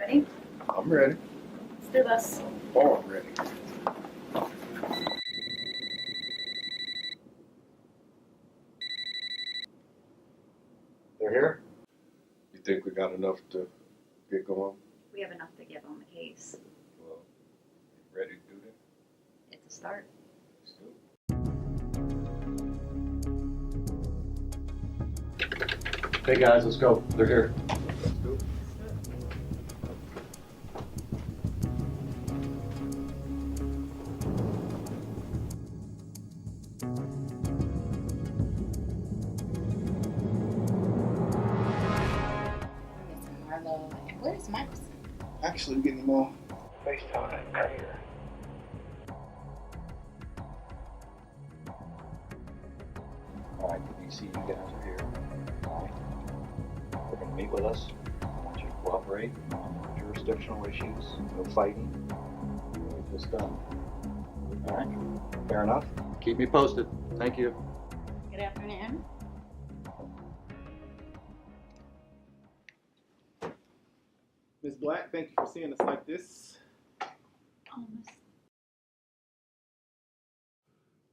Ready? I'm ready. Let's do this. Oh, I'm ready. They're here? You think we got enough to get going? We have enough to give on the case. Well, you ready to do that? It's a start. Let's do it. Hey guys, let's go. They're here. Let's do it. Marlo. Where's Marcus? Actually, we're getting them all. FaceTime right here. Alright, the DC, you guys are here. Alright. They're going to meet with us. I want you to cooperate on jurisdictional issues, no fighting. Get this done. Alright? Fair enough? Keep me posted. Thank you. Good afternoon. Ms. Black, thank you for seeing us like this.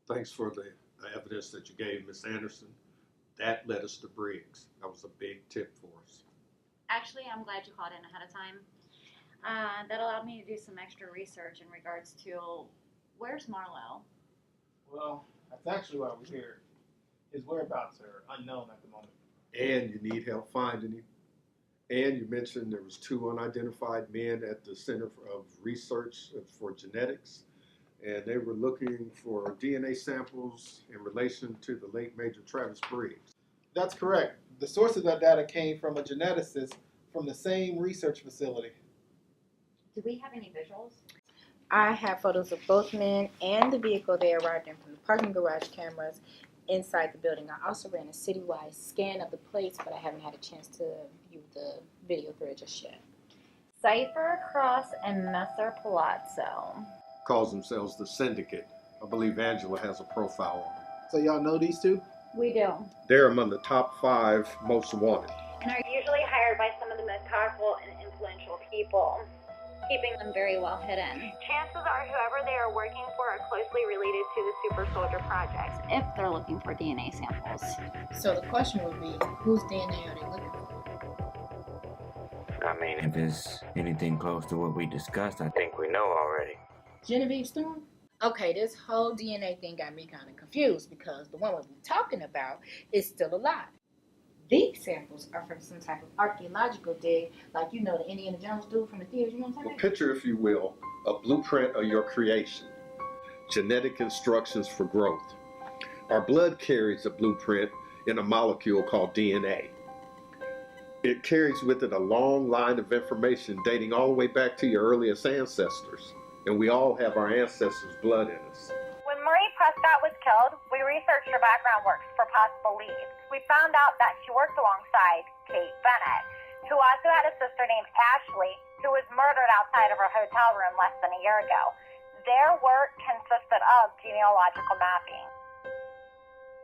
Thanks for the evidence that you gave, Miss Anderson. That led us to Briggs. That was a big tip for us. Actually, I'm glad you called in ahead of time. That allowed me to do some extra research in regards to where's Marlo? Well, that's actually why we're here. His whereabouts are unknown at the moment. And you need help finding him. And you mentioned there was 2 unidentified men at the Center of Research for Genetics, and they were looking for DNA samples in relation to the late Major Travis Briggs. That's correct. The source of that data came from a geneticist from the same research facility. Do we have any visuals? I have photos of both men and the vehicle they arrived in from the parking garage cameras inside the building. I also ran a citywide scan of the place, but I haven't had a chance to view the video through it just yet. Cipher, Cross, and Messer Palazzo. Calls themselves the Syndicate. I believe Angela has a profile on them. So y'all know these two? We do. They're among the top 5 most wanted. And are usually hired by some of the most powerful and influential people, keeping them very well hidden. Chances are whoever they are working for are closely related to the Super Soldier Project, if they're looking for DNA samples. So the question would be, whose DNA are they looking for? I mean, if it's anything close to what we discussed, I think we know already. Genevieve Storm? Okay, this whole DNA thing got me kind of confused because the one we're talking about is still alive. These samples are from some type of archaeological dig, like the Indiana Jones dude from the theater, you know what I'm talking Well, about? picture, if you will, a blueprint of your creation. Genetic instructions for growth. Our blood carries a blueprint in a molecule called DNA. It carries with it a long line of information dating all the way back to your earliest ancestors. And we all have our ancestors' blood in us. When Marie Prescott was killed, we researched her background works for possible leads. We found out that she worked alongside Kate Bennett, who also had a sister named Ashley, who was murdered outside of her hotel room less than a year ago. Their work consisted of genealogical mapping.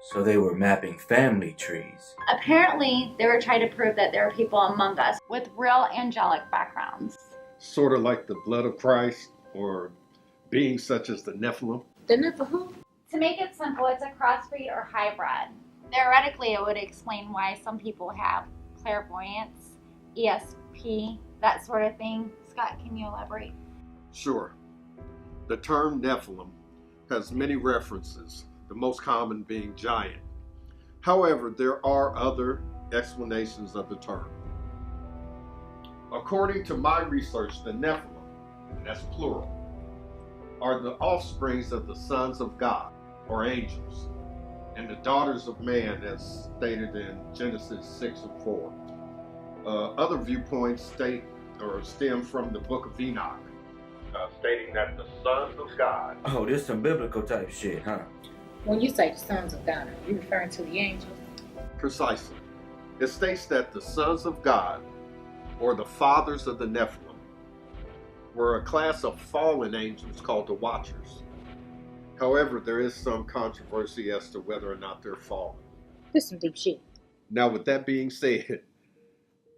So they were mapping family trees. Apparently, they were trying to prove that there are people among us with real angelic backgrounds. Sort of like the blood of Christ or beings such as the Nephilim. The Nephilim? To make it simple, it's a crossbreed or hybrid. Theoretically, it would explain why some people have clairvoyance, ESP, that sort of thing. Scott, can you elaborate? Sure. The term Nephilim has many references, the most common being giant. However, there are other explanations of the term. According to my research, the Nephilim, and that's plural, are the offsprings of the sons of God, or angels, and the daughters of man, as stated in Genesis 6 and 4. Other viewpoints state or stem from the book of Enoch, stating that the sons of God. Oh, this some biblical type shit, huh? When you say the sons of God, are you referring to the angels? Precisely. It states that the sons of God, or the fathers of the Nephilim, were a class of fallen angels called the Watchers. However, there is some controversy as to whether or not they're fallen. This is some deep shit. Now, with that being said,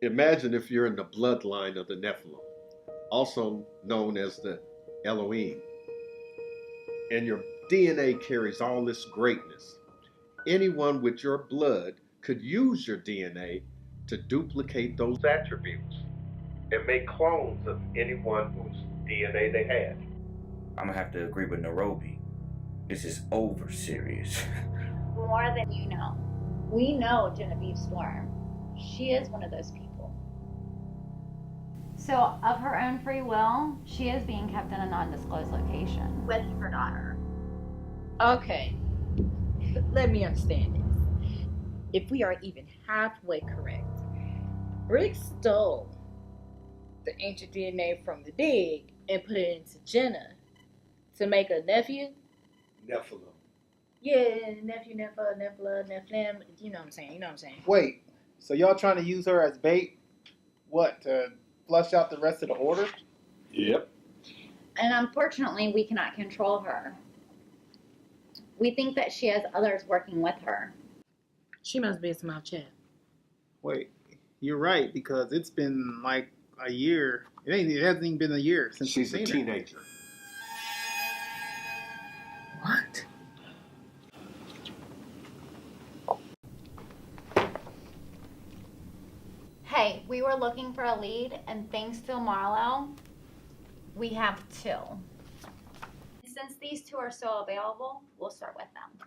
imagine if you're in the bloodline of the Nephilim. also known as the Elohim. And your DNA carries all this greatness. Anyone with your blood could use your DNA to duplicate those attributes and make clones of anyone whose DNA they had. I'm gonna have to agree with Nairobi. This is over serious. More than you know. We know Genevieve Storm. She is one of those people. So, of her own free will, she is being kept in a non-disclosed location with her daughter. Okay, let me understand this. If we are even halfway correct, Rick stole the ancient DNA from the dig and put it into Jenna to make a nephew. Nephilim. Yeah, nephew, Nephilim. You know what I'm saying. Wait, so y'all trying to use her as bait? What, to flush out the rest of the order? Yep. And unfortunately, we cannot control her. We think that she has others working with her. She must be a small chap. Wait, you're right, because it's been like a year. It hasn't even been a year since She's a we've seen her. teenager. What? Hey, we were looking for a lead, and thanks to Marlo, we have two. Since these two are still available, we'll start with them.